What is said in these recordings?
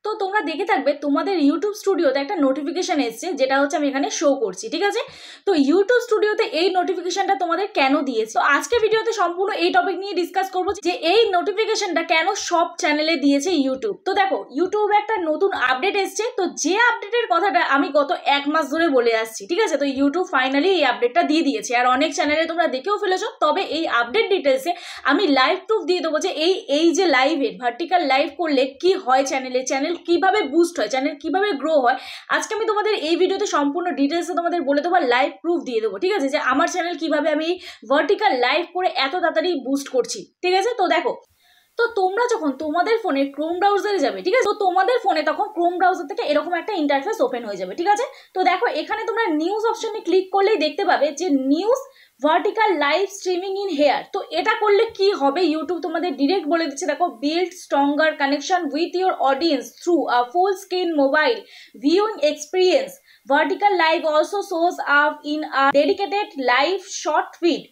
তো তোমরা দেখে থাকবে তোমাদের ইউটিউব স্টুডিওতে একটা নোটিফিকেশন এসছে, যেটা হচ্ছে আমি এখানে শো করছি, ঠিক আছে। তো ইউটিউব স্টুডিওতে এই নোটিফিকেশনটা তোমাদের কেন দিয়েছে, তো আজকে ভিডিওতে সম্পূর্ণ এই টপিক নিয়ে ডিসকাস করবো যে এই নোটিফিকেশনটা কেন সব চ্যানেলে দিয়েছে ইউটিউব। তো দেখো, ইউটিউবে একটা নতুন আপডেট এসছে, তো যে আপডেটের কথাটা আমি গত 1 মাস ধরে বলে আসছি, ঠিক আছে। তো ইউটিউব ফাইনালি এই আপডেটটা দিয়ে দিয়েছে, আর অনেক চ্যানেলে তোমরা দেখেও ফেলেছো। তবে এই আপডেট ডিটেলসে আমি লাইভ প্রুফ দিয়ে দেবো যে এই যে লাইভের ভার্টিক্যাল লাইভ করলে কি হয়, চ্যানেল কিভাবে বুস্ট হয়, চ্যানেল কিভাবে গ্রো হয়। আজকে আমি তোমাদের এই ভিডিওতে সম্পূর্ণ ডিটেলসে তোমাদের বলে দেবো, লাইভ প্রুফ দিয়ে দেবো, ঠিক আছে, যে আমার চ্যানেল কিভাবে আমি ভার্টিক্যাল লাইভ করে এত তাড়াতাড়ি বুস্ট করছি, ঠিক আছে। তো দেখো, তো তোমরা যখন তোমাদের ফোনে ক্রোম ব্রাউজারে যাবে, ঠিক আছে, তো তোমাদের ফোনে তখন ক্রোম ব্রাউজার থেকে এরকম একটা ইন্টারফেস ওপেন হয়ে যাবে, ঠিক আছে। তো দেখো, এখানে তোমরা নিউজ অপশনে ক্লিক করলেই দেখতে পাবে যে news vertical live streaming in here. তো এটা করলে কি হবে, ইউটিউব তোমাদের ডিরেক্ট বলে দিচ্ছে, দেখো, build stronger connection with your audience through a full screen mobile viewing experience. Vertical live also shows up in a dedicated live short feed,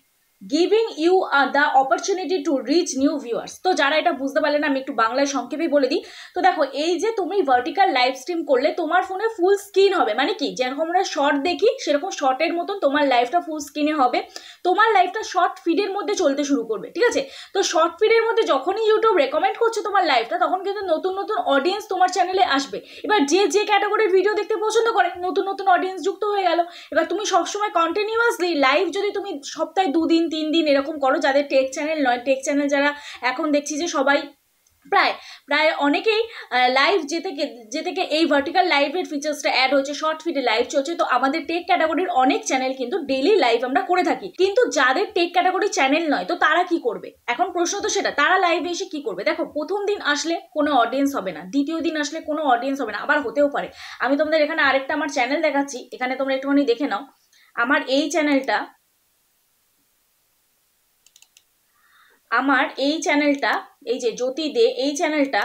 giving you the opportunity to reach new viewers. তো যারা এটা বুঝতে পারলে না, আমি একটু বাংলায় সংক্ষেপে বলে দিই। তো দেখো, এই যে তুমি ভার্টিক্যাল লাইভ স্ট্রিম করলে তোমার ফোনে ফুল স্ক্রিন হবে, মানে কি, যেরকম আমরা শর্ট দেখি সেরকম শর্টের মতন তোমার লাইভটা ফুল স্ক্রিনে হবে, তোমার লাইভটা শর্ট ফিডের মধ্যে চলতে শুরু করবে, ঠিক আছে। তো শর্ট ফিডের মধ্যে যখনই ইউটিউব রেকমেন্ড করছে তোমার লাইভটা, তখন কিন্তু নতুন নতুন অডিয়েন্স তোমার চ্যানেলে আসবে। এবার যে ক্যাটাগরির ভিডিও দেখতে পছন্দ করে, নতুন নতুন অডিয়েন্স যুক্ত হয়ে গেল। এবার তুমি সবসময় কন্টিনিউয়াসলি লাইভ যদি তুমি সপ্তাহে 2 দিন 3 দিন এরকম করো, যাদের টেক চ্যানেল নয়, টেক চ্যানেল যারা এখন দেখছি যে সবাই প্রায় অনেকেই লাইভ যে থেকে এই ভার্টিক্যাল লাইভের ফিচার্সটা অ্যাড হয়েছে, শর্ট ফিডে লাইভ চলছে। তো আমাদের টেক ক্যাটাগরির অনেক চ্যানেল কিন্তু ডেইলি লাইভ আমরা করে থাকি, কিন্তু যাদের টেক ক্যাটাগরি চ্যানেল নয়, তো তারা কি করবে, এখন প্রশ্ন তো সেটা, তারা লাইভে এসে কি করবে। দেখো, প্রথম দিন আসলে কোনো অডিয়েন্স হবে না, দ্বিতীয় দিন আসলে কোনো অডিয়েন্স হবে না, আবার হতেও পারে। আমি তোমাদের এখানে আরেকটা আমার চ্যানেল দেখাচ্ছি, এখানে তোমরা একটুখানি দেখে নাও। আমার এই চ্যানেলটা এই যে জ্যোতি দে, এই চ্যানেলটা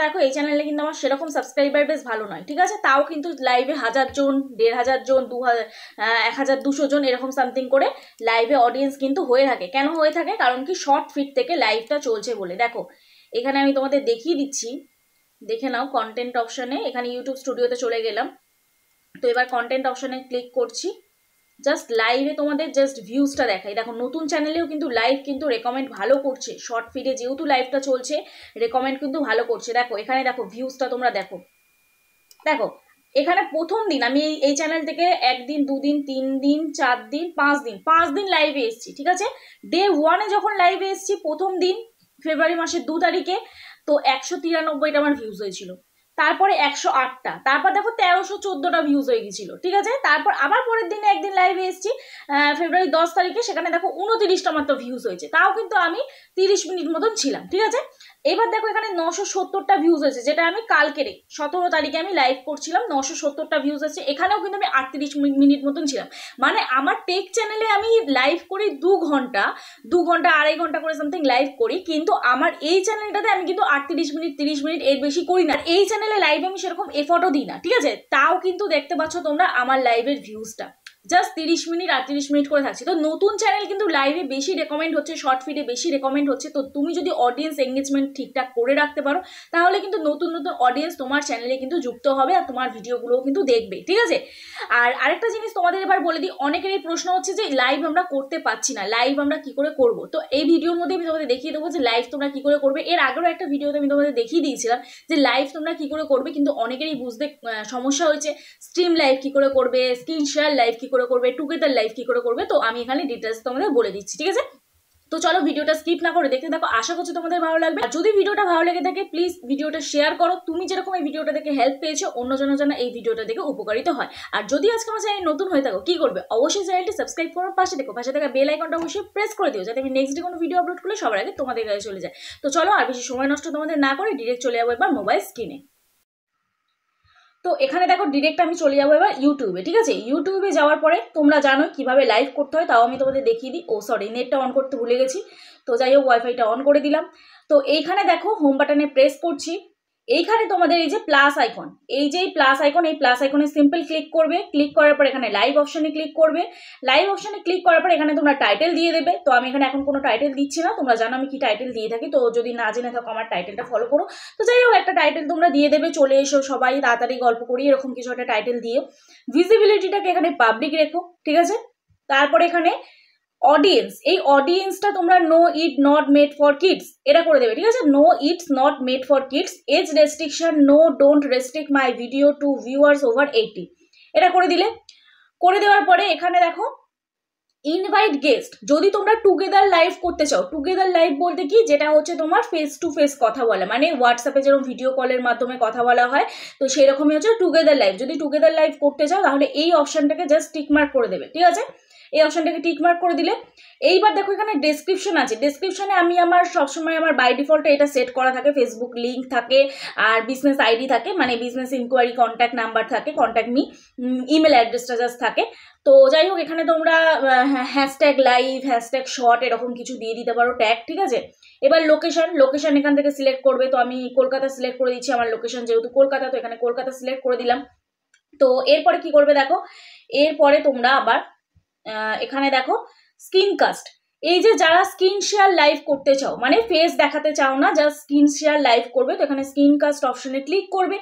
দেখো, এই চ্যানেলে কিন্তু আমার সেরকম সাবস্ক্রাইবার বেশ ভালো নয়, ঠিক আছে। তাও কিন্তু লাইভে 1000 জন, 1500 জন, 2000, 1200 জন এরকম সামথিং করে লাইভে অডিয়েন্স কিন্তু হয়ে থাকে। কেন হয়ে থাকে, কারণ কি, শর্ট ফিড থেকে লাইভটা চলছে বলে। দেখো, এখানে আমি তোমাদের দেখিয়ে দিচ্ছি, দেখে নাও কন্টেন্ট অপশনে। এখানে ইউটিউব স্টুডিওতে চলে গেলাম, তো এবার কন্টেন্ট অপশনে ক্লিক করছি। জাস্ট লাইভে তোমাদের জাস্ট ভিউজটা দেখাই। দেখো, নতুন চ্যানেলেও কিন্তু লাইভ কিন্তু রেকমেন্ড ভালো করছে, শর্ট ফিডে যেহেতু লাইভটা চলছে রেকমেন্ড কিন্তু ভালো করছে। দেখো, এখানে দেখো ভিউজটা তোমরা দেখো, এখানে প্রথম দিন আমি এই চ্যানেল থেকে 1 দিন 2 দিন 3 দিন 4 দিন 5 দিন লাইভে এসেছি, ঠিক আছে। ডে 1-এ যখন লাইভে এসেছি প্রথম দিন ফেব্রুয়ারি মাসের 2 তারিখে, তো 193টা আমার ভিউজ হয়েছিল। তারপরে 108টা, তারপর দেখো 1314টা ভিউজ হয়ে গেছিল, ঠিক আছে। তারপর আবার পরের দিনে একদিন লাইভে এসেছি ফেব্রুয়ারি 10 তারিখে, সেখানে দেখো 29টা মাত্র ভিউজ হয়েছে, তাও কিন্তু আমি 30 মিনিট মতন ছিলাম, ঠিক আছে। এবার দেখো, এখানে 970টা ভিউজ হয়েছে, যেটা আমি কালকের 17 তারিখে আমি লাইভ করছিলাম, 970টা ভিউজ হয়েছে। এখানেও কিন্তু আমি 38 মিনিট মতন ছিলাম। মানে আমার টেক চ্যানেলে আমি লাইভ করি 2 ঘন্টা 2.5 ঘন্টা করে সামথিং লাইভ করি, কিন্তু আমার এই চ্যানেলটাতে আমি কিন্তু 38 মিনিট 30 মিনিট এর বেশি করি না। এই চ্যানেলে লাইভে আমি সেরকম এফর্টও দিই না, ঠিক আছে। তাও কিন্তু দেখতে পাচ্ছ তোমরা আমার লাইভের ভিউজটা জাস্ট 30 মিনিট 38 মিনিট করে থাকছে। তো নতুন চ্যানেল কিন্তু লাইভে বেশি রেকমেন্ড হচ্ছে, শর্ট ফিডে বেশি রেকমেন্ড হচ্ছে। তো তুমি যদি অডিয়েন্স এঙ্গেজমেন্ট ঠিকঠাক করে রাখতে পারো, তাহলে কিন্তু নতুন নতুন অডিয়েন্স তোমার চ্যানেলে কিন্তু যুক্ত হবে, আর তোমার ভিডিওগুলোও কিন্তু দেখবে, ঠিক আছে। আর আরেকটা জিনিস তোমাদের এবার বলে দিই, অনেকেরই প্রশ্ন হচ্ছে যে লাইভ আমরা করতে পারছি না, লাইভ আমরা কি করে করব। তো এই ভিডিওর মধ্যে আমি তোমাদের দেখিয়ে দেবো যে লাইভ তোমরা কি করে করবে। এর আগেও একটা ভিডিওতে আমি তোমাদের দেখিয়ে দিয়েছিলাম যে লাইভ তোমরা কি করে করবে, কিন্তু অনেকেরই বুঝতে সমস্যা হয়েছে, স্ট্রিম লাইভ কি করে করবে, স্ক্রিন শেয়ার লাইভ কি করে করবে, টুগেদার লাইভ কি করে করবে। তো আমি এখানে ডিটেলস তোমাদের বলে দিচ্ছি, ঠিক আছে। তো চলো, ভিডিওটা স্কিপ না করে দেখতে থাকো, আশা করছি তোমাদের ভালো লাগবে। আর যদি ভিডিওটা ভালো লেগে থাকে, প্লিজ ভিডিওটা শেয়ার করো। তুমি যেরকম এই ভিডিওটা দেখে হেল্প পেয়েছো, অন্যজনের জন্য এই ভিডিওটা দেখে উপকারিত হয়। আর যদি আজকে আমার চ্যানেল নতুন হয়ে থাকো, কি করবে, অবশ্যই চ্যানেলটি সাবস্ক্রাইব করো, পাশে থাকা বেল আইকনটা অবশ্যই প্রেস করে দিও, যাতে আমি নেক্সট ডে কোনো ভিডিও আপলোড করলে সবার আগে তোমাদের কাছে চলে যায়। তো চলো, আর বেশি সময় নষ্ট তোমাদের না করে ডিরেক্ট চলে যাবো এবার মোবাইল স্ক্রিনে। তো এখানে দেখো, ডিরেক্ট আমি চলে যাবো এবার ইউটিউবে, ঠিক আছে। ইউটিউবে যাওয়ার পরে তোমরা জানো কিভাবে লাইভ করতে হয়, তাও আমি তোমাদের দেখিয়ে দিই। সরি, নেটটা অন করতে ভুলে গেছি। তো যাই হোক, ওয়াইফাইটা অন করে দিলাম। তো এইখানে দেখো, হোম বাটনে প্রেস করছি, এইখানে তোমাদের এই যে প্লাস আইকন, এই যে প্লাস আইকন, এই প্লাস আইকনে সিম্পল ক্লিক করবে। ক্লিক করার পর এখানে লাইভ অপশনে ক্লিক করবে। লাইভ অপশনে ক্লিক করার পর এখানে তোমরা টাইটেল দিয়ে দেবে। তো আমি এখানে এখন কোনো টাইটেল দিচ্ছি না, তোমরা জানো আমি কি টাইটেল দিয়ে থাকি, তো যদি না জেনে থাকো আমার টাইটেলটা ফলো করো। তো যাই হোক, একটা টাইটেল তোমরা দিয়ে দেবে, চলে এসো সবাই তাড়াতাড়ি গল্প করি, এরকম কিছু একটা টাইটেল দিয়ে ভিজিবিলিটিটাকে এখানে পাবলিক রেখো, ঠিক আছে। তারপরে এখানে অডিয়েন্স, এই অডিয়েন্সটা তোমরা no it not made for kids এটা করে দেবে, ঠিক আছে। No it's not made for kids, age restriction no don't restrict my video to viewers over 80 এটা করে দিলে। করে দেওয়ার পরে এখানে দেখো ইনভাইট গেস্ট, যদি তোমরা টুগেদার লাইভ করতে চাও, টুগেদার লাইভ বলতে কি, যেটা হচ্ছে তোমার ফেস টু ফেস কথা বলা, মানে হোয়াটসঅ্যাপে যেরকম ভিডিও কলের মাধ্যমে কথা বলা হয়, তো সেরকমই হচ্ছে টুগেদার লাইভ। যদি টুগেদার লাইভ করতে চাও তাহলে এই অপশনটাকে জাস্ট টিক মার্ক করে দেবে, ঠিক আছে। এই অপশনটাকে টিক মার্ক করে দিলে এইবার দেখো এখানে ডেসক্রিপশন আছে। ডেসক্রিপশনে আমি আমার সবসময় আমার বাই ডিফল্টে এটা সেট করা থাকে, ফেসবুক লিঙ্ক থাকে আর বিজনেস আইডি থাকে, মানে বিজনেস ইনকোয়ারি কন্ট্যাক্ট নাম্বার থাকে, কন্ট্যাক্ট মি, ইমেল অ্যাড্রেসটা জাস্ট থাকে। তো যাই হোক, এখানে তোমরা হ্যাশট্যাগ লাইভ, হ্যাশট্যাগ শর্ট এরকম কিছু দিয়ে দিতে পারো ট্যাগ, ঠিক আছে। এবার লোকেশন এখান থেকে সিলেক্ট করবে। তো আমি কলকাতা সিলেক্ট করে দিচ্ছি, আমার লোকেশন যেহেতু কলকাতা, তো এখানে কলকাতা সিলেক্ট করে দিলাম। তো এরপরে কি করবে দেখো, এরপরে তোমরা আবার এখানে দেখো স্ক্রিনকাস্ট, এই যে যারা স্ক্রিন শেয়ার লাইভ করতে চাও, মানে ফেস দেখাতে চাও না, জাস্ট স্ক্রিন শেয়ার লাইভ করবে, তো এখানে স্ক্রিনকাস্ট অপশনে ক্লিক করবে।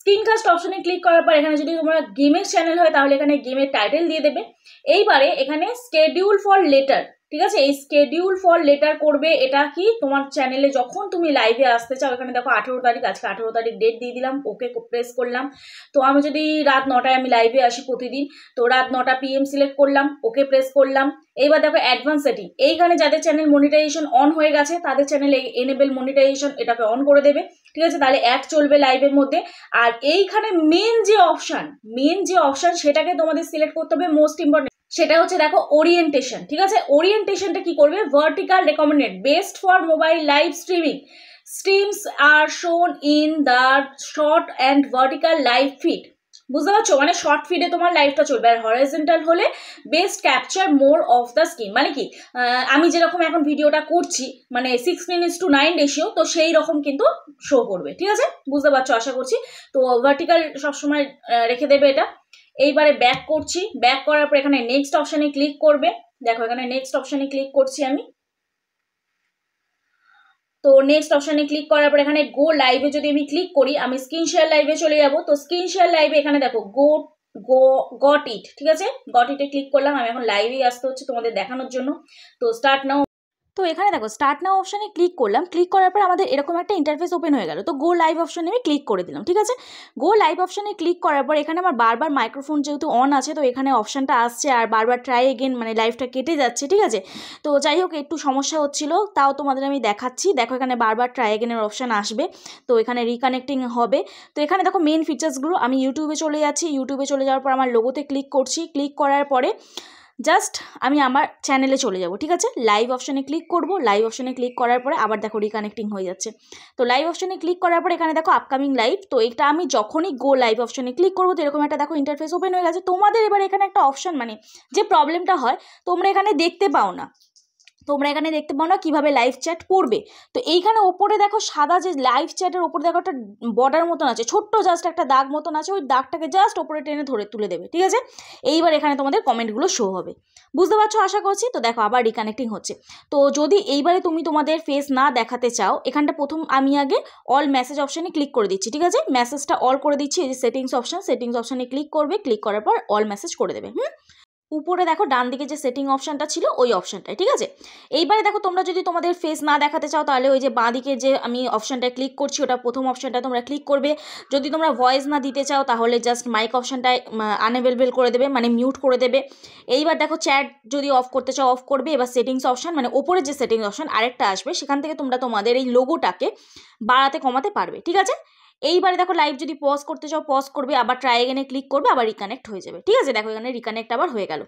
স্ক্রিনকাস্ট অপশনে ক্লিক করার পর এখানে যদি তোমার গেমের চ্যানেল হয় তাহলে এখানে গেমের টাইটেল দিয়ে দেবে। এইবারে এখানে স্কেডিউল ফর লেটার, ঠিক আছে, এই স্কেডিউল ফর লেটার করবে। এটা কি, তোমার চ্যানেলে যখন তুমি লাইভে আসতে চাও, এখানে দেখো 18 তারিখ, আজকে 18 তারিখ ডেট দিয়ে দিলাম, ওকে প্রেস করলাম। তো আমি যদি রাত 9টায় আমি লাইভে আসি প্রতিদিন, তো রাত 9টা PM সিলেক্ট করলাম, ওকে প্রেস করলাম। এইবার দেখো অ্যাডভান্স সেটিং, এইখানে যাদের চ্যানেল মনিটাইজেশন অন হয়ে গেছে তাদের চ্যানেলে এনেবল মনিটাইজেশন এটাকে অন করে দেবে, ঠিক আছে, তাহলে অ্যাড চলবে লাইভের মধ্যে। আর এইখানে মেন যে অপশন সেটাকে তোমাদের সিলেক্ট করতে হবে, মোস্ট ইম্পর্টেন্ট, সেটা হচ্ছে দেখো ওরিয়েন্টেশন, ঠিক আছে। ওরিয়েন্টেশনটা কি করবে, vertical recommended best for mobile live streaming, streams আর shown in the short and vertical live feed, বুঝতে পারছো, মানে শর্ট ফিডে তোমার লাইভটা চলবে। আর হরিজন্টাল হলে best capture more of the screen, মানে কি, আমি যেরকম এখন ভিডিওটা করছি, মানে 16:9 রেশিও, তো সেই রকম কিন্তু শো করবে, ঠিক আছে, বুঝতে পারছো আশা করছি। তো ভার্টিক্যাল সবসময় রেখে দেবে এটা। এইবারে ব্যাক করছি, ব্যাক করার পর এখানে নেক্সট অপশনে ক্লিক করবে। দেখো এখানে নেক্সট অপশনে ক্লিক করছি আমি। তো নেক্সট অপশনে ক্লিক করার পর এখানে গো লাইভে যদি আমি ক্লিক করি, আমি স্ক্রিন শেয়ার লাইভে চলে যাব। তো স্ক্রিন শেয়ার লাইভে এখানে দেখো গট ইট, ঠিক আছে, গট ইটে ক্লিক করলাম। আমি এখন লাইভেই আসতে হচ্ছে তোমাদের দেখানোর জন্য। তো স্টার্ট নাও, তো এখানে দেখো স্টার্ট নাও অপশানে ক্লিক করলাম। ক্লিক করার পর আমাদের এরকম একটা ইন্টারফেস ওপেন হয়ে গেল। তো গো লাইভ অপশানে আমি ক্লিক করে দিলাম, ঠিক আছে। গো লাইভ অপশানে ক্লিক করার পর এখানে আমার বারবার মাইক্রোফোন যেহেতু অন আছে, তো এখানে অপশানটা আসছে আর বারবার ট্রাই এগেন, মানে লাইভটা কেটে যাচ্ছে, ঠিক আছে। তো যাই হোক, একটু সমস্যা হচ্ছিল, তাও তোমাদের আমি দেখাচ্ছি। দেখো এখানে বারবার ট্রাই এগেনের অপশান আসবে, তো এখানে রিকানেক্টিং হবে। তো এখানে দেখো মেন ফিচার্সগুলো, আমি ইউটিউবে চলে যাচ্ছি। ইউটিউবে চলে যাওয়ার পর আমার লোগোতে ক্লিক করছি। ক্লিক করার পরে জাস্ট আমি আমার চ্যানেলে চলে যাব, ঠিক আছে। লাইভ অপশানে ক্লিক করব। লাইভ অপশানে ক্লিক করার পরে আবার দেখো রিকানেক্টিং হয়ে যাচ্ছে। তো লাইভ অপশানে ক্লিক করার পরে এখানে দেখো আপকামিং লাইভ, তো এটা আমি যখনই গো লাইভ অপশানে ক্লিক করবো তো এরকম একটা দেখো ইন্টারফেস ওপেন হয়ে গেছে। তোমাদের এবার এখানে একটা অপশান, মানে যে প্রবলেমটা হয়, তোমরা এখানে দেখতে পাও না কিভাবে লাইভ চ্যাট পড়বে। তো এইখানে ওপরে দেখো সাদা যে লাইভ চ্যাটের ওপরে দেখো একটা বর্ডার মতন আছে, ছোট্ট জাস্ট একটা দাগ মতন আছে, ওই দাগটাকে জাস্ট ওপরে টেনে ধরে তুলে দেবে, ঠিক আছে। এইবার এখানে তোমাদের কমেন্টগুলো শো হবে, বুঝতে পারছো আশা করছি। তো দেখো আবার রিকানেক্টিং হচ্ছে। তো যদি এইবারে তুমি তোমাদের ফেস না দেখাতে চাও, এখানটা প্রথম আমি আগে অল মেসেজ অপশানে ক্লিক করে দিচ্ছি, ঠিক আছে। মেসেজটা অল করে দিচ্ছি, এই যে সেটিংস অপশানে ক্লিক করবে। ক্লিক করার পর অল মেসেজ করে দেবে। উপরে দেখো ডান দিকে যে সেটিং অপশানটা ছিল ওই অপশানটাই, ঠিক আছে। এইবারে দেখো তোমরা যদি তোমাদের ফেস না দেখাতে চাও তাহলে ওই যে বাঁ দিকে যে আমি অপশানটায় ক্লিক করছি ওটা প্রথম অপশানটা তোমরা ক্লিক করবে। যদি তোমরা ভয়েস না দিতে চাও তাহলে জাস্ট মাইক অপশানটায় আনএভেলেবল করে দেবে, মানে মিউট করে দেবে। এইবার দেখো চ্যাট যদি অফ করতে চাও অফ করবে। এবার সেটিংস অপশান, মানে ওপরে যে সেটিংস অপশান আরেকটা আসবে, সেখান থেকে তোমরা তোমাদের এই লোগোটাকে বাড়াতে কমাতে পারবে, ঠিক আছে। এইবারে দেখো লাইভ যদি পজ করতে চাও পজ করবে, আবার ট্রাই এগেনে ক্লিক করবে, আবার রিকানেক্ট হয়ে যাবে, ঠিক আছে। দেখো এখানে রিকানেক্ট আবার হয়ে গেল।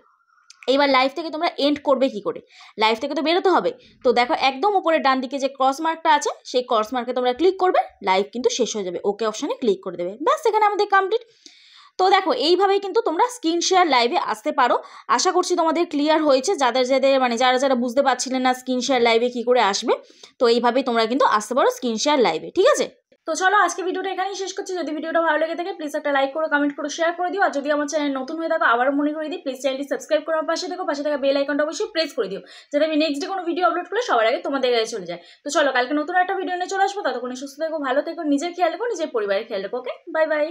এইবার লাইভ থেকে তোমরা এন্ড করবে কি করে, লাইভ থেকে তো বেরোতে হবে। তো দেখো একদম উপরে ডান দিকে যে ক্রস মার্কটা আছে সেই ক্রস মার্কে তোমরা ক্লিক করবে, লাইভ কিন্তু শেষ হয়ে যাবে। ওকে অপশানে ক্লিক করে দেবে, ব্যাস এখানে আমাদের কমপ্লিট। তো দেখো এইভাবেই কিন্তু তোমরা স্ক্রিন শেয়ার লাইভে আসতে পারো। আশা করছি তোমাদের ক্লিয়ার হয়েছে, মানে যারা বুঝতে পারছিলেন না স্ক্রিন শেয়ার লাইভে কি করে আসবে, তো এইভাবেই তোমরা কিন্তু আসতে পারো স্ক্রিন শেয়ার লাইভে, ঠিক আছে। তো চলো আজকে ভিডিওটা এখানেই শেষ করছি। যদি ভিডিওটা ভালো লেগে থাকে প্লিজ একটা লাইক করো, কমেন্ট করো, শেয়ার করে দিও। আর যদি আমার চ্যানেল নতুন হয়ে থাকো আবারও মনে করে দিই, প্লিজ চ্যানেলটি সাবস্ক্রাইব করার পাশে থাকো, পাশে থাকা বেল আইকনটা অবশ্যই প্রেস করে দিও, যাতে আমি নেক্সট ডে কোনো ভিডিও আপলোড করলে সবার আগে তোমাদের কাছে চলে যায়। তো চলো কালকে নতুন একটা ভিডিও নিয়ে চলে আসবো। ততক্ষণে সুস্থ থেকো, ভালো থেকো, নিজের খেয়াল রেখো, নিজের পরিবারের খেয়াল রেখো। ওকে, বাই বাই।